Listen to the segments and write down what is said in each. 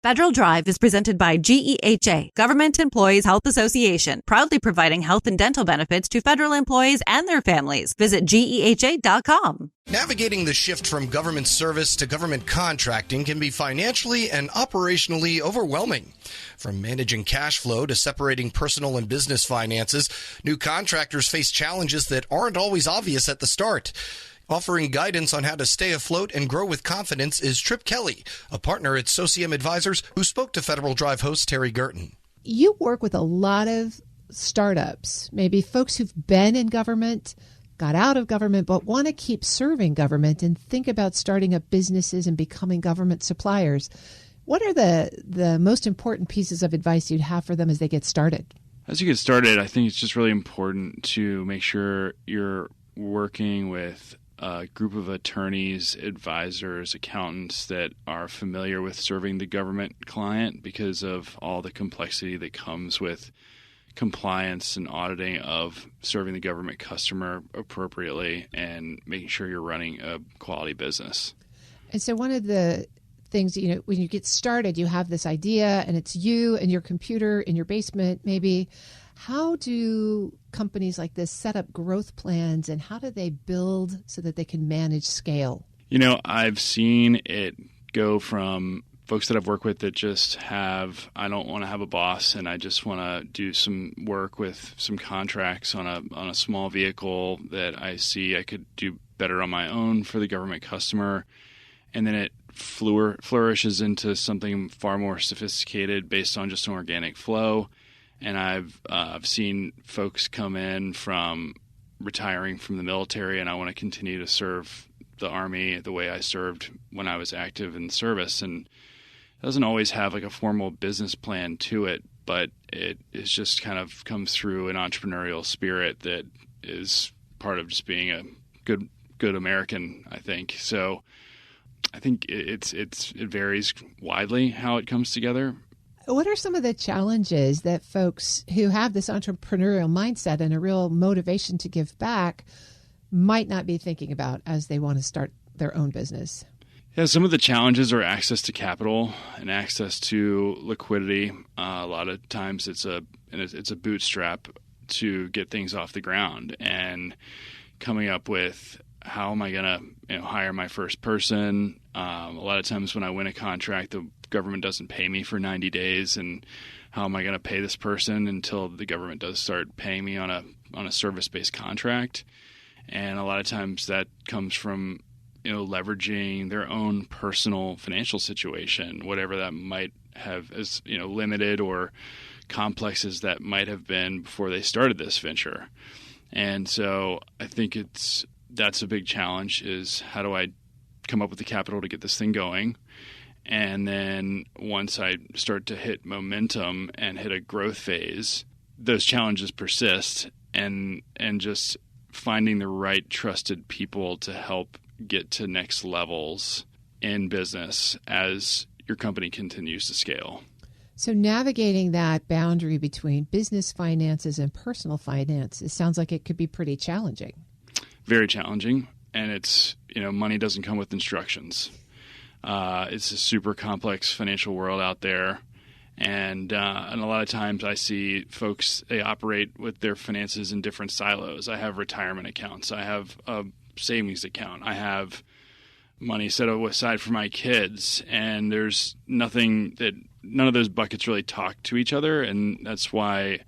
Federal Drive is presented by GEHA, Government Employees Health Association, proudly providing health and dental benefits to federal employees and their families. Visit GEHA.com. Navigating the shift from government service to government contracting can be financially and operationally overwhelming. From managing cash flow to separating personal and business finances, new contractors face challenges that aren't always obvious at the start. Offering guidance on how to stay afloat and grow with confidence is Trip Kelly, a partner at Socium Advisors who spoke to Federal Drive host Terry Gerton. You work with a lot of startups, maybe folks who've been in government, got out of government, but want to keep serving government and think about starting up businesses and becoming government suppliers. What are the most important pieces of advice you'd have for them as they get started? As you get started, I think it's just really important to make sure you're working with a group of attorneys, advisors, accountants that are familiar with serving the government client because of all the complexity that comes with compliance and auditing of serving the government customer appropriately and making sure you're running a quality business. And so one of the things, when you get started, you have this idea and it's you and your computer in your basement maybe. How do companies like this set up growth plans and how do they build so that they can manage scale? I've seen it go from folks that I've worked with that just I don't want to have a boss and I just want to do some work with some contracts on a small vehicle that I see I could do better on my own for the government customer. And then it flourishes into something far more sophisticated based on just an organic flow. And I've seen folks come in from retiring from the military, and I want to continue to serve the Army the way I served when I was active in service. And it doesn't always have like a formal business plan to it, but it is just kind of comes through an entrepreneurial spirit that is part of just being a good American, I think. So I think it varies widely how it comes together. What are some of the challenges that folks who have this entrepreneurial mindset and a real motivation to give back might not be thinking about as they want to start their own business? Yeah, some of the challenges are access to capital and access to liquidity. A lot of times it's a bootstrap to get things off the ground, and coming up with how am I going to hire my first person. A lot of times when I win a contract, the government doesn't pay me for 90 days, and how am I going to pay this person until the government does start paying me on a service-based contract? And a lot of times that comes from leveraging their own personal financial situation, whatever that might have as limited or complex as that might have been before they started this venture. And so I think that's a big challenge, is how do I come up with the capital to get this thing going? And then once I start to hit momentum and hit a growth phase, those challenges persist, and just finding the right trusted people to help get to next levels in business as your company continues to scale. So navigating that boundary between business finances and personal finances sounds like it could be pretty challenging. Very challenging. And it's, money doesn't come with instructions. It's a super complex financial world out there. And a lot of times I see folks, they operate with their finances in different silos. I have retirement accounts. I have a savings account. I have money set aside for my kids. And there's none of those buckets really talk to each other. And that's why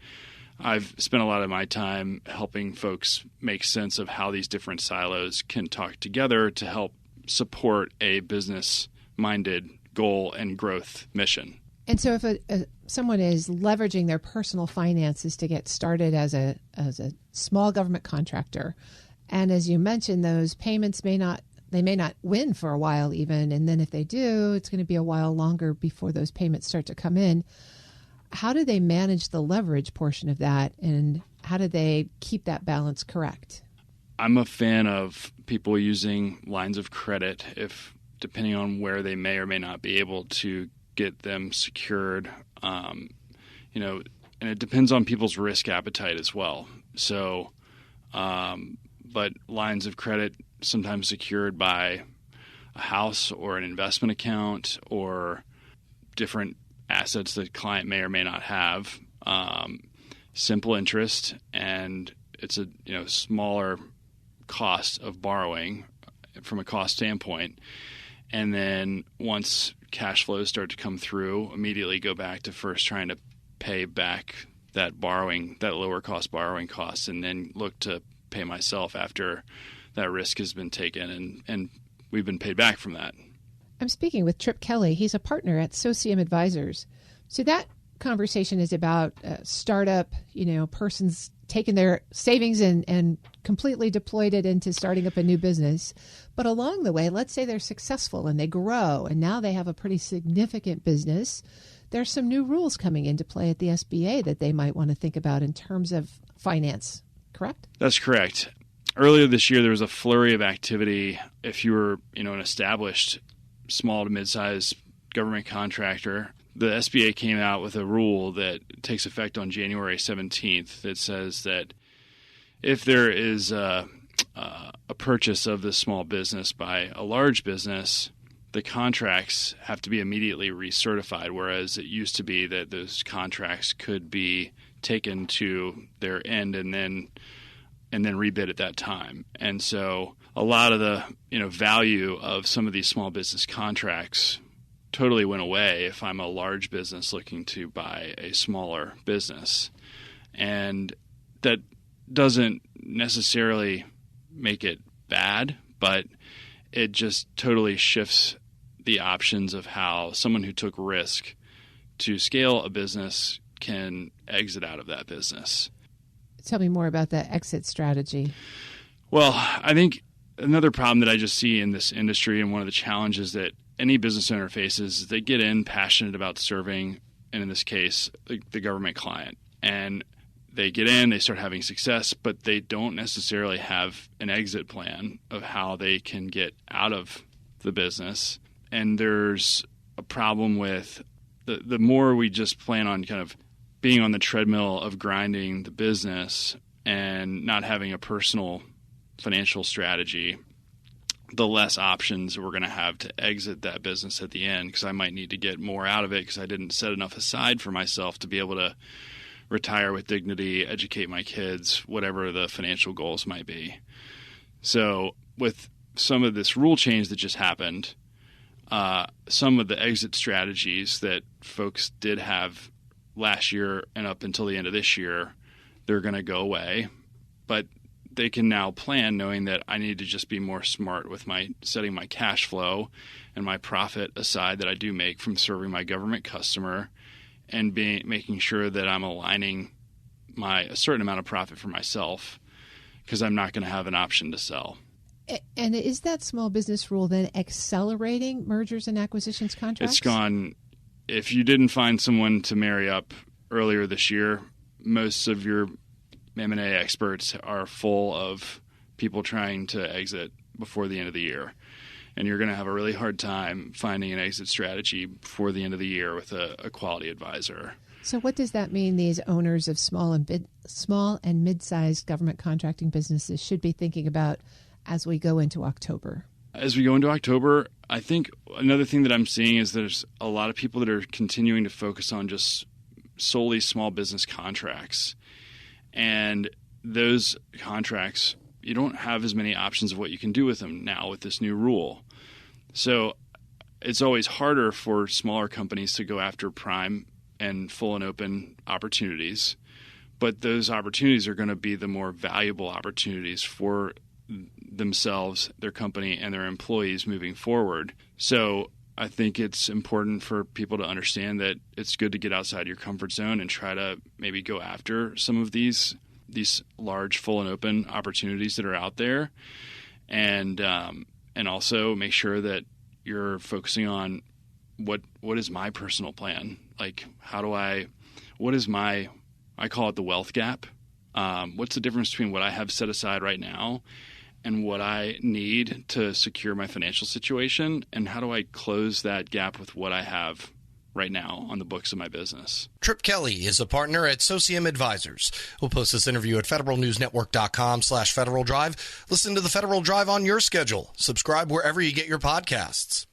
I've spent a lot of my time helping folks make sense of how these different silos can talk together to help support a business-minded goal and growth mission. And so if someone is leveraging their personal finances to get started as a small government contractor, and as you mentioned, those payments may not win for a while even, and then if they do, it's going to be a while longer before those payments start to come in. How do they manage the leverage portion of that, and how do they keep that balance correct? I'm a fan of people using lines of credit depending on where they may or may not be able to get them secured. And it depends on people's risk appetite as well. So, but lines of credit sometimes secured by a house or an investment account or different assets that client may or may not have, simple interest, and it's a smaller cost of borrowing from a cost standpoint. And then once cash flows start to come through, immediately go back to first trying to pay back that lower cost borrowing costs, and then look to pay myself after that risk has been taken and we've been paid back from that. I'm speaking with Trip Kelly. He's a partner at Socium Advisors. So that conversation is about startup, persons taking their savings and completely deployed it into starting up a new business. But along the way, let's say they're successful and they grow and now they have a pretty significant business. There's some new rules coming into play at the SBA that they might want to think about in terms of finance, correct? That's correct. Earlier this year, there was a flurry of activity. If you were, an established small to mid-sized government contractor, the SBA came out with a rule that takes effect on January 17th that says that if there is a purchase of this small business by a large business, the contracts have to be immediately recertified, whereas it used to be that those contracts could be taken to their end and then rebid at that time. And so a lot of the value of some of these small business contracts totally went away if I'm a large business looking to buy a smaller business. And that doesn't necessarily make it bad, but it just totally shifts the options of how someone who took risk to scale a business can exit out of that business. Tell me more about that exit strategy. Well, I think another problem that I just see in this industry, and one of the challenges that any business owner faces, is they get in passionate about serving, and in this case, the government client. And they get in, they start having success, but they don't necessarily have an exit plan of how they can get out of the business. And there's a problem with the more we just plan on kind of being on the treadmill of grinding the business and not having a personal financial strategy, the less options we're going to have to exit that business at the end, because I might need to get more out of it because I didn't set enough aside for myself to be able to retire with dignity, educate my kids, whatever the financial goals might be. So with some of this rule change that just happened, some of the exit strategies that folks did have last year and up until the end of this year, they're going to go away. But they can now plan knowing that I need to just be more smart with my setting my cash flow and my profit aside that I do make from serving my government customer, and making sure that I'm aligning a certain amount of profit for myself, because I'm not going to have an option to sell. And is that small business rule then accelerating mergers and acquisitions contracts? It's gone. If you didn't find someone to marry up earlier this year, most of your M&A experts are full of people trying to exit before the end of the year. And you're going to have a really hard time finding an exit strategy before the end of the year with a quality advisor. So what does that mean these owners of small and mid-sized government contracting businesses should be thinking about as we go into October? As we go into October, I think another thing that I'm seeing is there's a lot of people that are continuing to focus on just solely small business contracts. And those contracts, you don't have as many options of what you can do with them now with this new rule. So it's always harder for smaller companies to go after prime and full and open opportunities. But those opportunities are going to be the more valuable opportunities for themselves, their company, and their employees moving forward. So I think it's important for people to understand that it's good to get outside your comfort zone and try to maybe go after some of these large, full and open opportunities that are out there, and also make sure that you're focusing on what is my personal plan. Like, what is my, I call it the wealth gap. What's the difference between what I have set aside right now and what I need to secure my financial situation, and how do I close that gap with what I have right now on the books of my business? Trip Kelly is a partner at Socium Advisors. We'll post this interview at federalnewsnetwork.com/Federal Drive. Listen to the Federal Drive on your schedule. Subscribe wherever you get your podcasts.